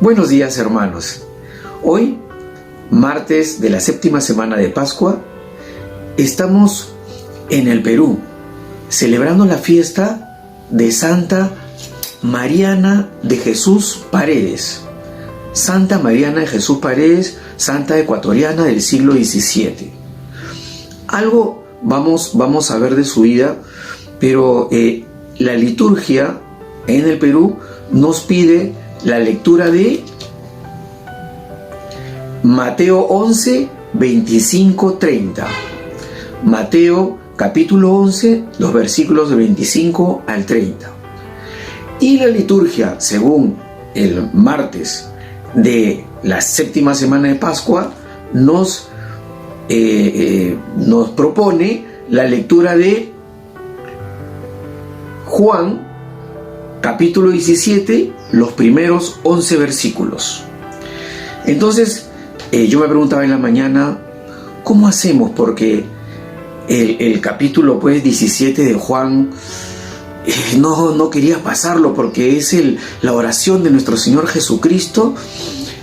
Buenos días, hermanos. Hoy, martes de la séptima semana de Pascua, estamos en el Perú, celebrando la fiesta de Santa Mariana de Jesús Paredes. Santa Mariana de Jesús Paredes, santa ecuatoriana del siglo XVII. Algo vamos a ver de su vida, pero la liturgia en el Perú nos pide la lectura de Mateo 11, 25, 30. Mateo capítulo 11, los versículos de 25 al 30. Y la liturgia, según el martes de la séptima semana de Pascua, nos propone la lectura de Juan capítulo 17, los primeros 11 versículos. Entonces, yo me preguntaba en la mañana, ¿cómo hacemos? Porque el capítulo 17 de Juan no quería pasarlo, porque es la oración de nuestro Señor Jesucristo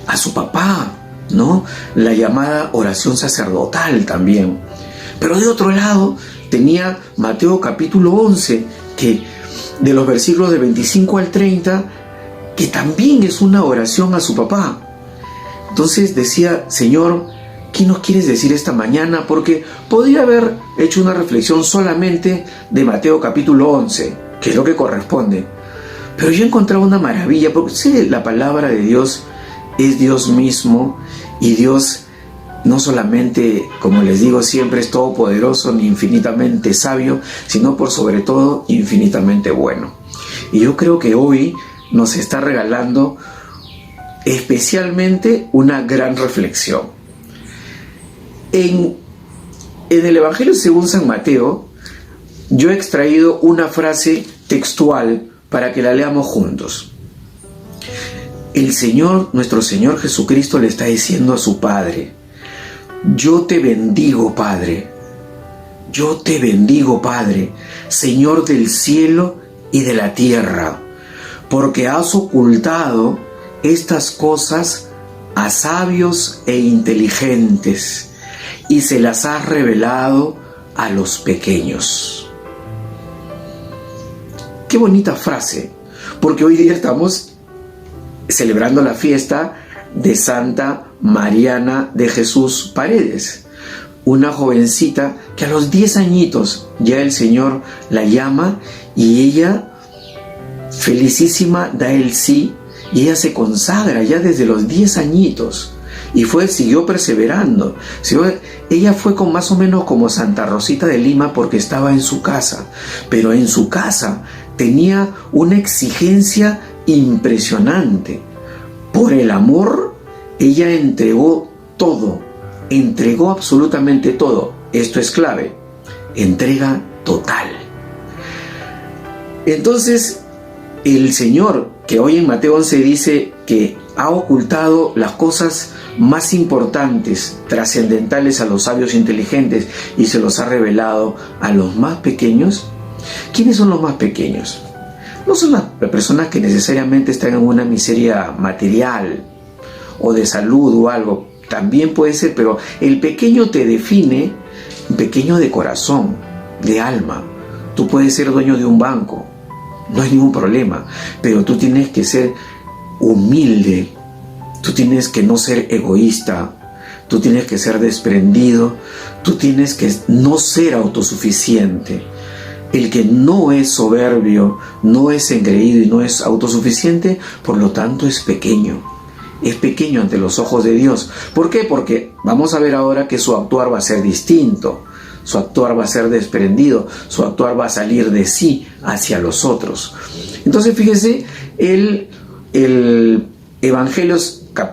a su papá, ¿no? La llamada oración sacerdotal también. Pero de otro lado tenía Mateo capítulo 11, que de los versículos de 25 al 30, que también es una oración a su papá. Entonces decía, Señor, ¿qué nos quieres decir esta mañana? Porque podría haber hecho una reflexión solamente de Mateo capítulo 11, que es lo que corresponde. Pero yo encontraba una maravilla, porque la palabra de Dios es Dios mismo, y Dios no solamente, como les digo siempre, es todopoderoso ni infinitamente sabio, sino por sobre todo infinitamente bueno. Y yo creo que hoy nos está regalando especialmente una gran reflexión. En el Evangelio según San Mateo, yo he extraído una frase textual para que la leamos juntos. El Señor, nuestro Señor Jesucristo, le está diciendo a su Padre: yo te bendigo, Padre. Yo te bendigo, Padre, Señor del cielo y de la tierra, porque has ocultado estas cosas a sabios e inteligentes y se las has revelado a los pequeños. Qué bonita frase, porque hoy día estamos celebrando la fiesta de Santa Mariana de Jesús Paredes, una jovencita que a los 10 añitos ya el Señor la llama, y ella, felicísima, da el sí, y ella se consagra ya desde los 10 añitos, y siguió perseverando. Ella fue más o menos como Santa Rosita de Lima, porque estaba en su casa, pero en su casa tenía una exigencia impresionante. Por el amor, ella entregó todo, entregó absolutamente todo. Esto es clave, entrega total. Entonces, el Señor, que hoy en Mateo 11 dice que ha ocultado las cosas más importantes, trascendentales a los sabios inteligentes, y se los ha revelado a los más pequeños. ¿Quiénes son los más pequeños? No son las personas que necesariamente están en una miseria material o de salud o algo. También puede ser, pero el pequeño te define, pequeño de corazón, de alma. Tú puedes ser dueño de un banco, no hay ningún problema, pero tú tienes que ser humilde, tú tienes que no ser egoísta, tú tienes que ser desprendido, tú tienes que no ser autosuficiente. El que no es soberbio, no es engreído y no es autosuficiente, por lo tanto es pequeño. Es pequeño ante los ojos de Dios. ¿Por qué? Porque vamos a ver ahora que su actuar va a ser distinto. Su actuar va a ser desprendido. Su actuar va a salir de sí hacia los otros. Entonces, fíjese, el Evangelio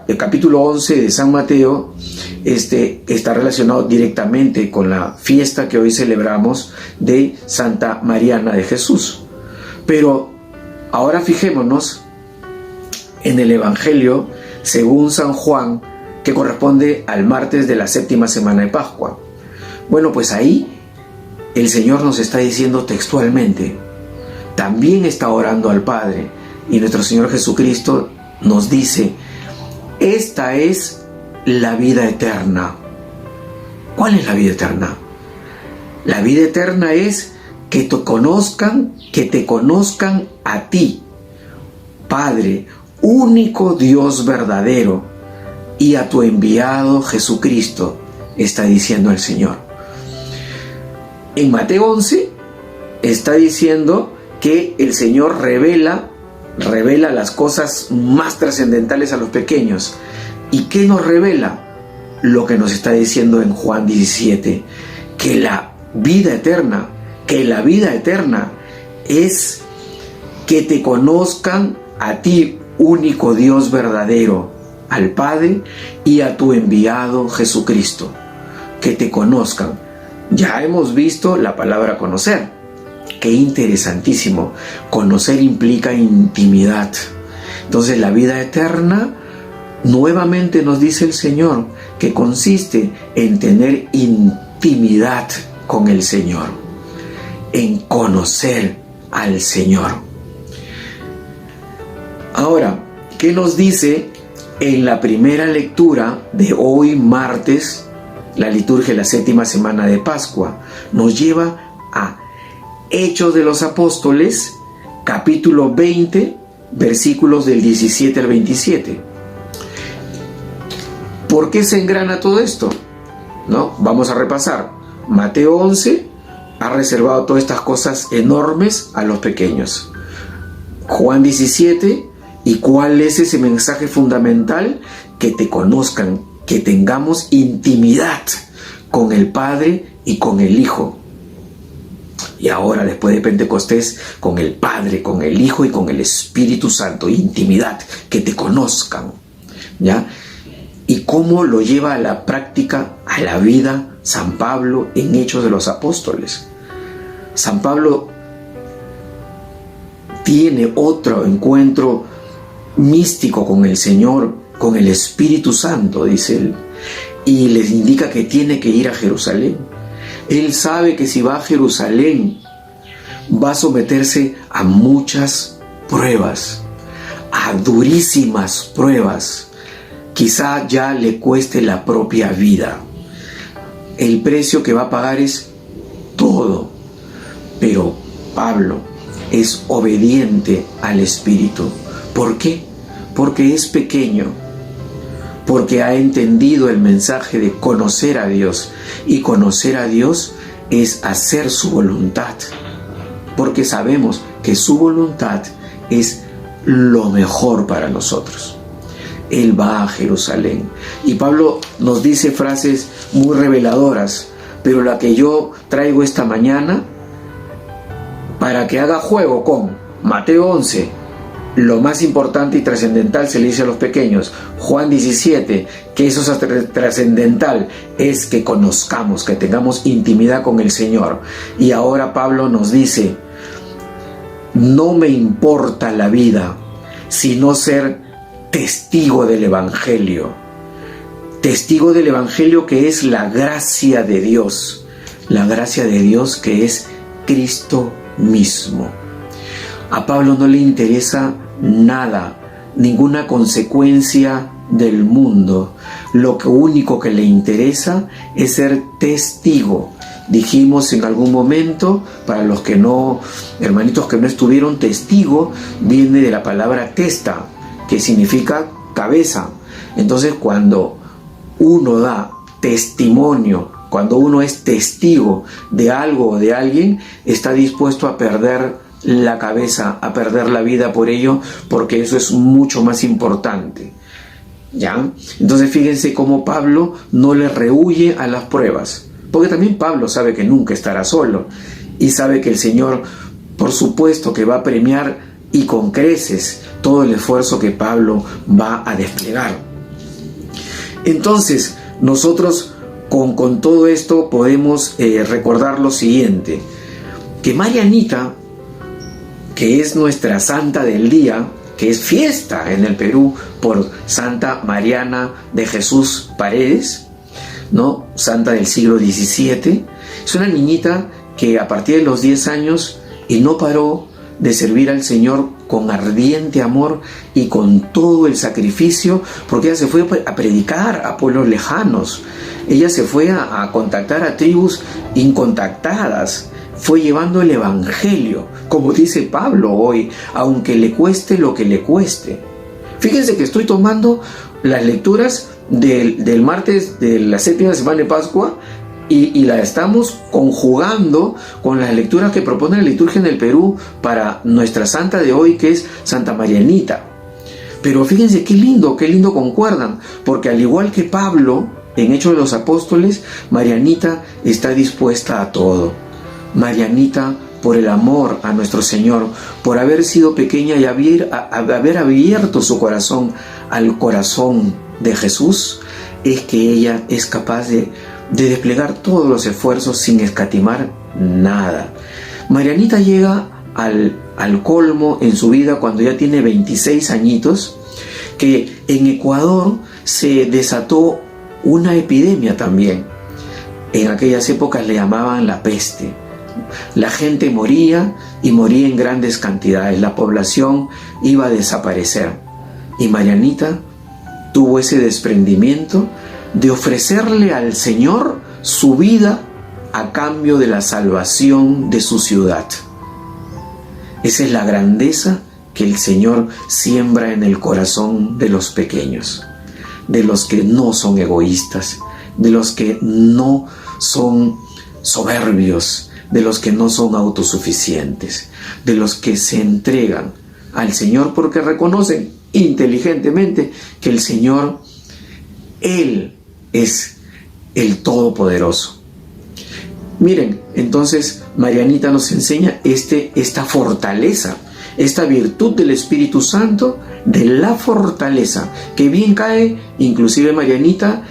el capítulo 11 de San Mateo está relacionado directamente con la fiesta que hoy celebramos de Santa Mariana de Jesús. Pero ahora fijémonos en el Evangelio según San Juan, que corresponde al martes de la séptima semana de Pascua. Bueno, pues ahí el Señor nos está diciendo textualmente, también está orando al Padre, y nuestro Señor Jesucristo nos dice: esta es la vida eterna. ¿Cuál es la vida eterna? La vida eterna es que te conozcan a ti, Padre, único Dios verdadero, y a tu enviado Jesucristo, está diciendo el Señor. En Mateo 11 está diciendo que el Señor revela las cosas más trascendentales a los pequeños. ¿Y qué nos revela? Lo que nos está diciendo en Juan 17, que la vida eterna es que te conozcan a ti, único Dios verdadero, al Padre y a tu enviado Jesucristo. Que te conozcan. Ya hemos visto la palabra conocer. Qué interesantísimo. Conocer implica intimidad. Entonces la vida eterna, nuevamente nos dice el Señor, que consiste en tener intimidad con el Señor, en conocer al Señor. Ahora, ¿qué nos dice en la primera lectura de hoy martes? La liturgia de la séptima semana de Pascua nos lleva a Hechos de los Apóstoles, capítulo 20, versículos del 17 al 27. ¿Por qué se engrana todo esto? ¿No? Vamos a repasar. Mateo 11 ha reservado todas estas cosas enormes a los pequeños. Juan 17, ¿y cuál es ese mensaje fundamental? Que te conozcan, que tengamos intimidad con el Padre y con el Hijo. Y ahora, después de Pentecostés, con el Padre, con el Hijo y con el Espíritu Santo. Intimidad, que te conozcan. ¿Ya? ¿Y cómo lo lleva a la práctica, a la vida, San Pablo en Hechos de los Apóstoles? San Pablo tiene otro encuentro místico con el Señor, con el Espíritu Santo, dice él, y les indica que tiene que ir a Jerusalén. Él sabe que si va a Jerusalén va a someterse a muchas pruebas, a durísimas pruebas. Quizá ya le cueste la propia vida. El precio que va a pagar es todo. Pero Pablo es obediente al Espíritu. ¿Por qué? Porque es pequeño. Porque ha entendido el mensaje de conocer a Dios. Y conocer a Dios es hacer su voluntad. Porque sabemos que su voluntad es lo mejor para nosotros. Él va a Jerusalén. Y Pablo nos dice frases muy reveladoras, pero la que yo traigo esta mañana, para que haga juego con Mateo 11, lo más importante y trascendental se le dice a los pequeños. Juan 17, que eso es trascendental, es que conozcamos, que tengamos intimidad con el Señor. Y ahora Pablo nos dice, no me importa la vida, sino ser testigo del Evangelio. Testigo del Evangelio, que es la gracia de Dios. La gracia de Dios, que es Cristo mismo. A Pablo no le interesa nada, ninguna consecuencia del mundo. Lo único que le interesa es ser testigo. Dijimos en algún momento, para los que no, hermanitos que no estuvieron, testigo viene de la palabra testa, que significa cabeza. Entonces, cuando uno da testimonio, cuando uno es testigo de algo o de alguien, está dispuesto a perder la cabeza, a perder la vida por ello, porque eso es mucho más importante. ¿Ya? Entonces fíjense cómo Pablo no le rehúye a las pruebas, porque también Pablo sabe que nunca estará solo y sabe que el Señor, por supuesto, que va a premiar y con creces todo el esfuerzo que Pablo va a desplegar. Entonces nosotros con todo esto podemos recordar lo siguiente, que Marianita, que es nuestra santa del día, que es fiesta en el Perú por Santa Mariana de Jesús Paredes, ¿no? Santa del siglo XVII, es una niñita que a partir de los 10 años y no paró de servir al Señor con ardiente amor y con todo el sacrificio, porque ella se fue a predicar a pueblos lejanos, ella se fue a contactar a tribus incontactadas, fue llevando el Evangelio, como dice Pablo hoy, aunque le cueste lo que le cueste. Fíjense que estoy tomando las lecturas del martes de la séptima semana de Pascua y la estamos conjugando con las lecturas que propone la liturgia en el Perú para nuestra santa de hoy, que es Santa Marianita. Pero fíjense qué lindo concuerdan, porque al igual que Pablo en Hechos de los Apóstoles, Marianita está dispuesta a todo. Marianita, por el amor a nuestro Señor, por haber sido pequeña y haber abierto su corazón al corazón de Jesús, es que ella es capaz de desplegar todos los esfuerzos sin escatimar nada. Marianita llega al colmo en su vida cuando ya tiene 26 añitos, que en Ecuador se desató una epidemia también. En aquellas épocas le llamaban la peste. La gente moría y moría en grandes cantidades. La población iba a desaparecer. Y Marianita tuvo ese desprendimiento de ofrecerle al Señor su vida a cambio de la salvación de su ciudad. Esa es la grandeza que el Señor siembra en el corazón de los pequeños, de los que no son egoístas, de los que no son soberbios, de los que no son autosuficientes, de los que se entregan al Señor porque reconocen inteligentemente que el Señor, Él es el Todopoderoso. Miren, entonces Marianita nos enseña esta fortaleza, esta virtud del Espíritu Santo, de la fortaleza, que bien cae inclusive Marianita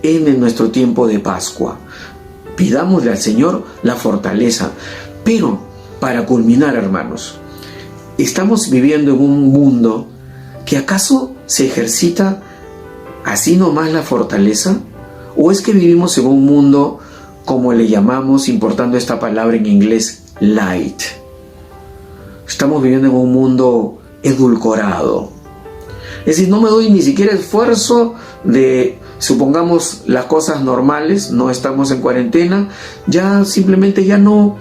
en nuestro tiempo de Pascua. Pidámosle al Señor la fortaleza. Pero para culminar, hermanos, estamos viviendo en un mundo que ¿acaso se ejercita así nomás la fortaleza? ¿O es que vivimos en un mundo, como le llamamos, importando esta palabra en inglés, light? Estamos viviendo en un mundo edulcorado. Es decir, no me doy ni siquiera esfuerzo de, supongamos, las cosas normales, no estamos en cuarentena, ya simplemente ya no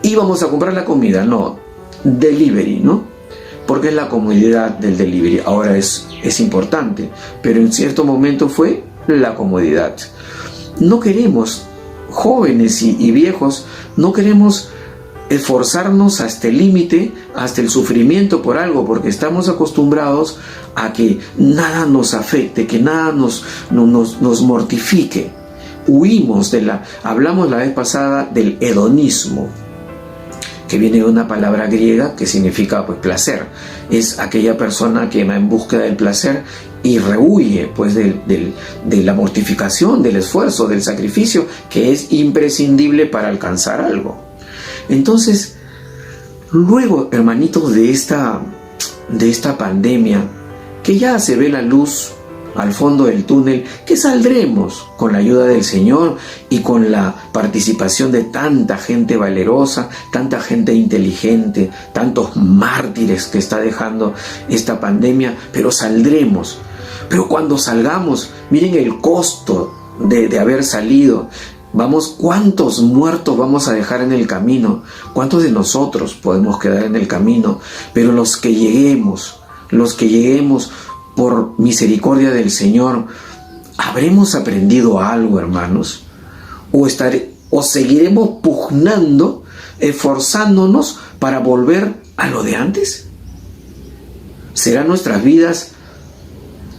íbamos a comprar la comida, no, delivery, ¿no? Porque es la comodidad del delivery. Ahora es importante, pero en cierto momento fue la comodidad. No queremos, jóvenes y viejos, no queremos esforzarnos hasta el límite, hasta el sufrimiento por algo, porque estamos acostumbrados a que nada nos afecte, que nada nos mortifique. Huimos hablamos la vez pasada del hedonismo, que viene de una palabra griega que significa pues placer. Es aquella persona que va en búsqueda del placer y rehuye pues de la mortificación, del esfuerzo, del sacrificio, que es imprescindible para alcanzar algo. Entonces, luego, hermanitos, de esta pandemia, que ya se ve la luz al fondo del túnel, que saldremos con la ayuda del Señor y con la participación de tanta gente valerosa, tanta gente inteligente, tantos mártires que está dejando esta pandemia, pero saldremos. Pero cuando salgamos, miren el costo de haber salido. ¿Cuántos muertos vamos a dejar en el camino? ¿Cuántos de nosotros podemos quedar en el camino? Pero los que lleguemos por misericordia del Señor, ¿habremos aprendido algo, hermanos? ¿O seguiremos pugnando, esforzándonos para volver a lo de antes? ¿Serán nuestras vidas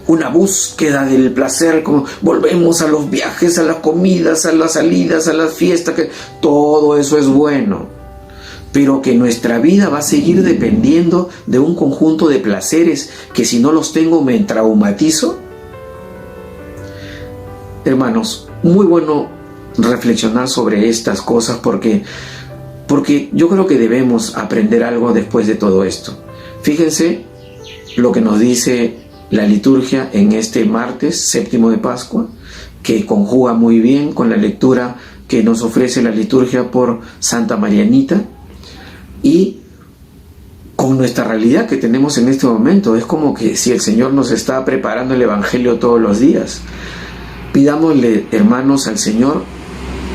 una búsqueda del placer, como volvemos a los viajes, a las comidas, a las salidas, a las fiestas, que todo eso es bueno, pero que nuestra vida va a seguir dependiendo de un conjunto de placeres que si no los tengo me traumatizo? Hermanos, muy bueno reflexionar sobre estas cosas porque yo creo que debemos aprender algo después de todo esto. Fíjense lo que nos dice la liturgia en este martes séptimo de Pascua, que conjuga muy bien con la lectura que nos ofrece la liturgia por Santa Marianita, y con nuestra realidad que tenemos en este momento. Es como que si el Señor nos está preparando el Evangelio todos los días. Pidámosle, hermanos, al Señor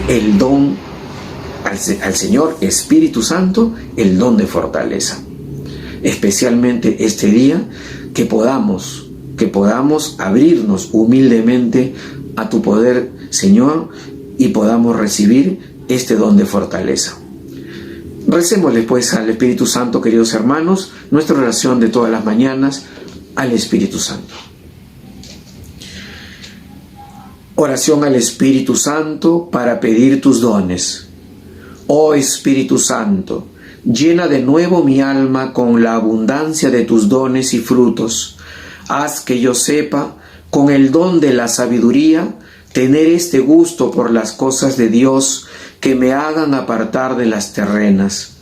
el don, al Señor Espíritu Santo, el don de fortaleza. Especialmente este día, que podamos abrirnos humildemente a tu poder, Señor, y podamos recibir este don de fortaleza. Recémosle pues al Espíritu Santo, queridos hermanos, nuestra oración de todas las mañanas al Espíritu Santo. Oración al Espíritu Santo para pedir tus dones. Oh Espíritu Santo, llena de nuevo mi alma con la abundancia de tus dones y frutos. Haz que yo sepa, con el don de la sabiduría, tener este gusto por las cosas de Dios que me hagan apartar de las terrenas.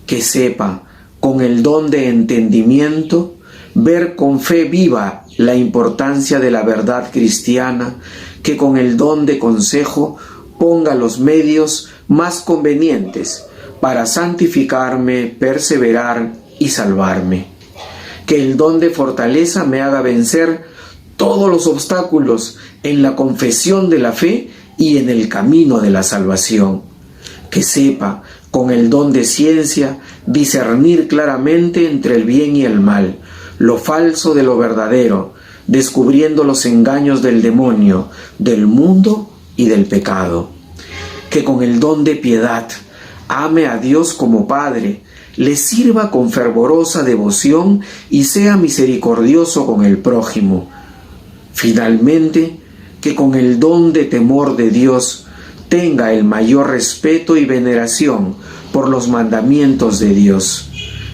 Que sepa, con el don de entendimiento, ver con fe viva la importancia de la verdad cristiana, que con el don de consejo ponga los medios más convenientes para santificarme, perseverar y salvarme. Que el don de fortaleza me haga vencer todos los obstáculos en la confesión de la fe y en el camino de la salvación. Que sepa, con el don de ciencia, discernir claramente entre el bien y el mal, lo falso de lo verdadero, descubriendo los engaños del demonio, del mundo y del pecado. Que con el don de piedad ame a Dios como Padre, le sirva con fervorosa devoción y sea misericordioso con el prójimo. Finalmente, que con el don de temor de Dios tenga el mayor respeto y veneración por los mandamientos de Dios.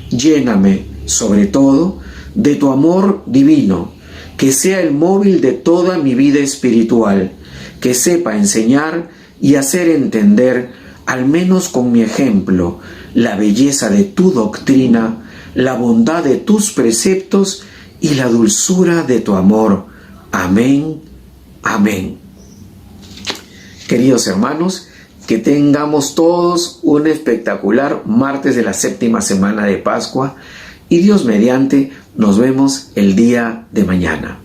Lléname, sobre todo, de tu amor divino, que sea el móvil de toda mi vida espiritual, que sepa enseñar y hacer entender, al menos con mi ejemplo, la belleza de tu doctrina, la bondad de tus preceptos y la dulzura de tu amor. Amén. Amén. Queridos hermanos, que tengamos todos un espectacular martes de la séptima semana de Pascua y Dios mediante nos vemos el día de mañana.